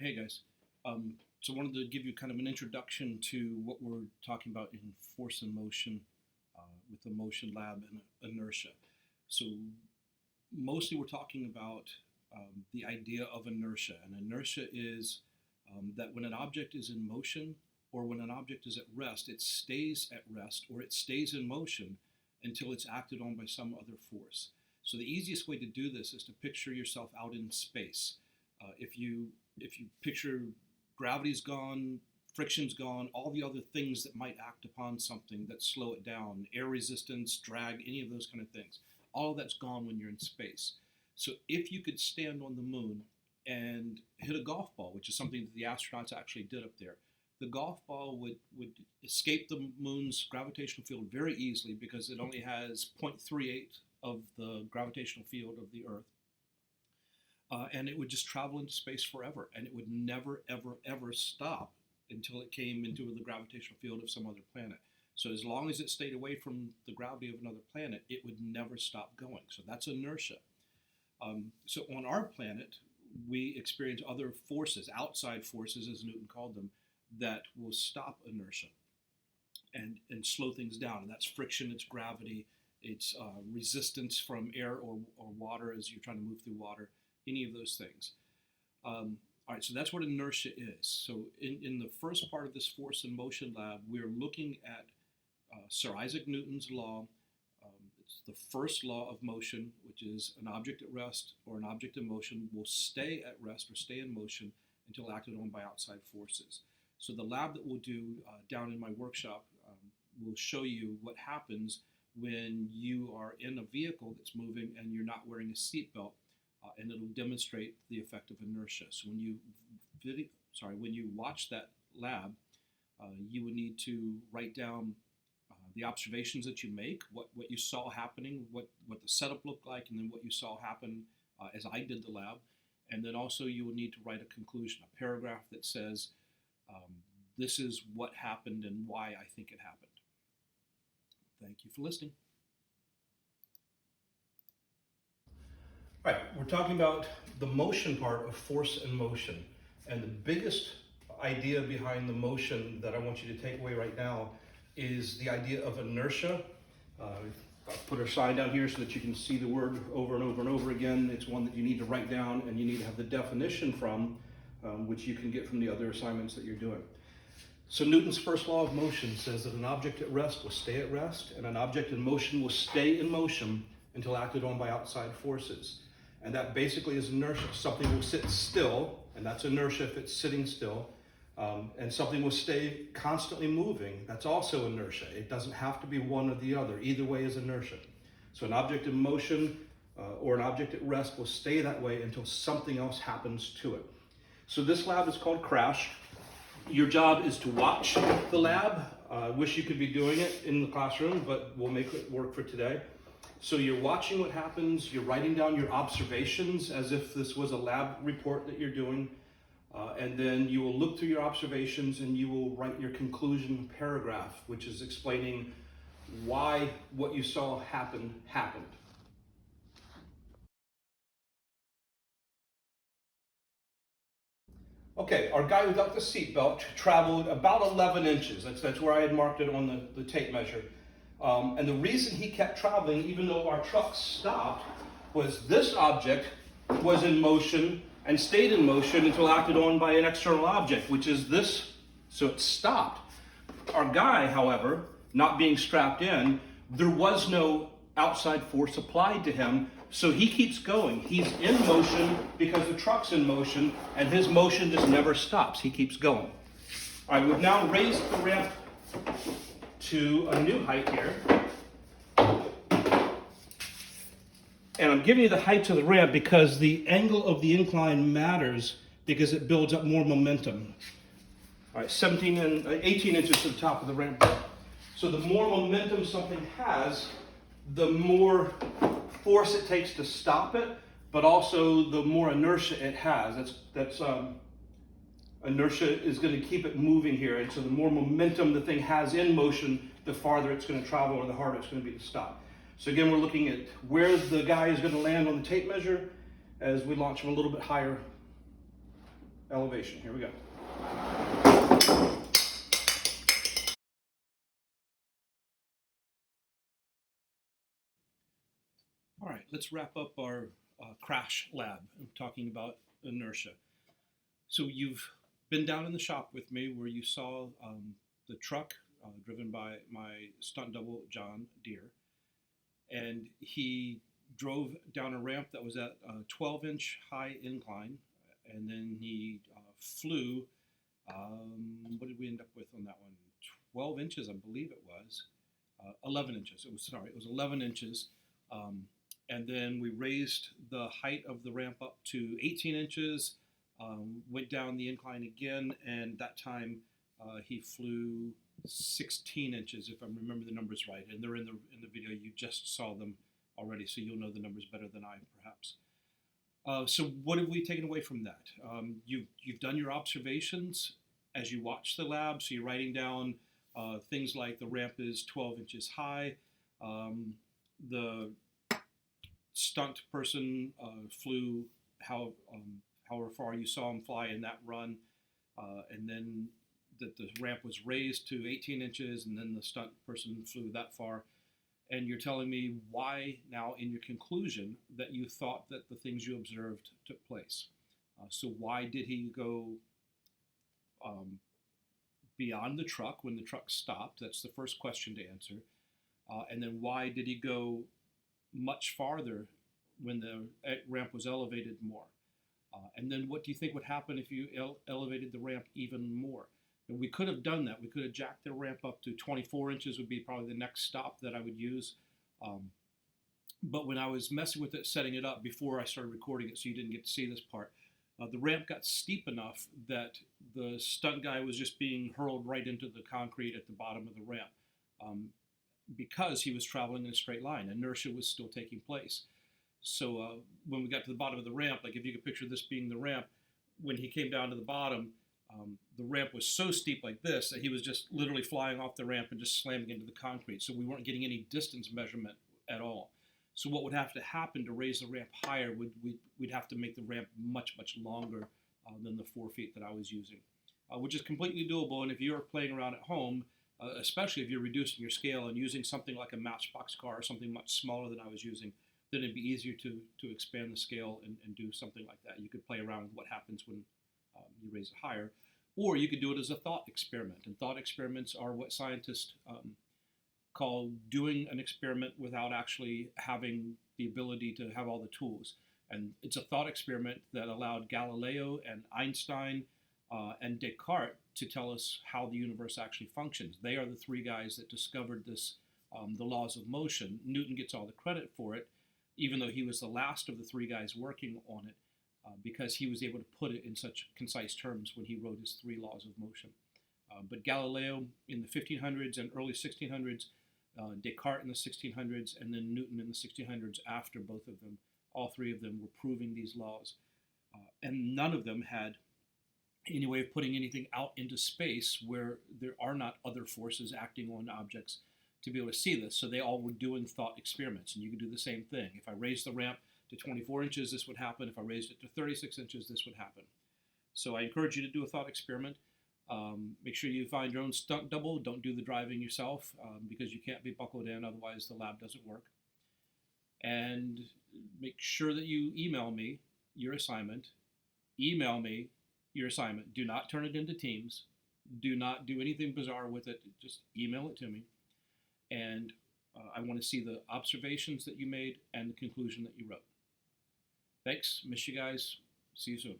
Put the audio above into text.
Hey guys, so I wanted to give you kind of an introduction to what we're talking about in force and motion with the Motion Lab and inertia. So mostly we're talking about the idea of inertia, and inertia is that when an object is in motion or when an object is at rest, it stays at rest or it stays in motion until it's acted on by some other force. So the easiest way to do this is to picture yourself out in space. If you picture gravity's gone, friction's gone, all the other things that might act upon something that slow it down, air resistance, drag, any of those kind of things, all of that's gone when you're in space. So if you could stand on the moon and hit a golf ball, which is something that the astronauts actually did up there, the golf ball would escape the moon's gravitational field very easily because it only has 0.38 of the gravitational field of the Earth. And it would just travel into space forever, and it would never, ever, ever stop until it came into the gravitational field of some other planet. So as long as it stayed away from the gravity of another planet, it would never stop going. So that's inertia. So on our planet, we experience other forces, outside forces, as Newton called them, that will stop inertia and slow things down. And that's friction, it's gravity, it's resistance from air or water as you're trying to move through water. Any of those things. All right, so that's what inertia is. So in the first part of this Force and Motion Lab, we're looking at Sir Isaac Newton's law. It's the first law of motion, which is an object at rest or an object in motion will stay at rest or stay in motion until acted on by outside forces. So the lab that we'll do down in my workshop will show you what happens when you are in a vehicle that's moving and you're not wearing a seatbelt. And it'll demonstrate the effect of inertia. So when you watch that lab, you would need to write down the observations that you make, what you saw happening, what the setup looked like, and then what you saw happen as I did the lab. And then also you will need to write a conclusion, a paragraph that says, this is what happened and why I think it happened. Thank you for listening. All right, we're talking about the motion part of force and motion. And the biggest idea behind the motion that I want you to take away right now is the idea of inertia. I'll put a sign down here so that you can see the word over and over and over again. It's one that you need to write down and you need to have the definition from, which you can get from the other assignments that you're doing. So Newton's first law of motion says that an object at rest will stay at rest and an object in motion will stay in motion until acted on by outside forces. And that basically is inertia. Something will sit still, and that's inertia if it's sitting still, and something will stay constantly moving. That's also inertia. It doesn't have to be one or the other. Either way is inertia. So an object in motion or an object at rest will stay that way until something else happens to it. So this lab is called CRASH. Your job is to watch the lab. I wish you could be doing it in the classroom, but we'll make it work for today. So you're watching what happens, you're writing down your observations as if this was a lab report that you're doing, and then you will look through your observations and you will write your conclusion paragraph, which is explaining why what you saw happened. Okay, our guy without the seatbelt traveled about 11 inches. That's where I had marked it on the tape measure. And the reason he kept traveling, even though our truck stopped, was this object was in motion and stayed in motion until acted on by an external object, which is this, so it stopped. Our guy, however, not being strapped in, there was no outside force applied to him, so he keeps going. He's in motion because the truck's in motion, and his motion just never stops. He keeps going. All right, we've now raised the ramp to a new height here. And I'm giving you the height of the ramp because the angle of the incline matters because it builds up more momentum. All right, 18 inches to the top of the ramp. So the more momentum something has, the more force it takes to stop it, but also the more inertia it has. Inertia is going to keep it moving here, and so the more momentum the thing has in motion, the farther it's going to travel or the harder it's going to be to stop. So again, we're looking at where the guy is going to land on the tape measure as we launch him a little bit higher. elevation. Here we go. All right, let's wrap up our crash lab. I'm talking about inertia. So you've been down in the shop with me where you saw the truck driven by my stunt double, John Deere, and he drove down a ramp that was at a 12-inch high incline, and then he flew. What did we end up with on that one? 12 inches, I believe it was. 11 inches. It was 11 inches. And then we raised the height of the ramp up to 18 inches, went down the incline again, and that time he flew 16 inches, if I remember the numbers right. And they're in the video. You just saw them already, so you'll know the numbers better than I, perhaps. So what have we taken away from that? You've done your observations as you watch the lab, so you're writing down things like the ramp is 12 inches high, the stunt person flew however far you saw him fly in that run, and then that the ramp was raised to 18 inches, and then the stunt person flew that far. And you're telling me why now in your conclusion that you thought that the things you observed took place. So why did he go beyond the truck when the truck stopped? That's the first question to answer. And then why did he go much farther when the ramp was elevated more? And then what do you think would happen if you elevated the ramp even more? And we could have done that. We could have jacked the ramp up to 24 inches would be probably the next stop that I would use. But when I was messing with it, setting it up before I started recording it, so you didn't get to see this part, the ramp got steep enough that the stunt guy was just being hurled right into the concrete at the bottom of the ramp because he was traveling in a straight line. Inertia was still taking place. So when we got to the bottom of the ramp, like if you could picture this being the ramp, when he came down to the bottom, the ramp was so steep like this that he was just literally flying off the ramp and just slamming into the concrete. So we weren't getting any distance measurement at all. So what would have to happen to raise the ramp higher we'd have to make the ramp much, much longer than the 4 feet that I was using, which is completely doable. And if you're playing around at home, especially if you're reducing your scale and using something like a Matchbox car or something much smaller than I was using, then it'd be easier to expand the scale and do something like that. You could play around with what happens when you raise it higher. Or you could do it as a thought experiment. And thought experiments are what scientists call doing an experiment without actually having the ability to have all the tools. And it's a thought experiment that allowed Galileo and Einstein and Descartes to tell us how the universe actually functions. They are the three guys that discovered this, the laws of motion. Newton gets all the credit for it, even though he was the last of the three guys working on it, because he was able to put it in such concise terms when he wrote his 3 laws of motion. But Galileo in the 1500s and early 1600s, Descartes in the 1600s, and then Newton in the 1600s after both of them, all 3 of them were proving these laws. And none of them had any way of putting anything out into space where there are not other forces acting on objects to be able to see this. So they all were doing thought experiments, and you could do the same thing. If I raised the ramp to 24 inches, this would happen. If I raised it to 36 inches, this would happen. So I encourage you to do a thought experiment. Make sure you find your own stunt double. Don't do the driving yourself because you can't be buckled in, otherwise the lab doesn't work. And make sure that you email me your assignment. Email me your assignment. Do not turn it into Teams. Do not do anything bizarre with it. Just email it to me. And I want to see the observations that you made and the conclusion that you wrote. Thanks. Miss you guys. See you soon.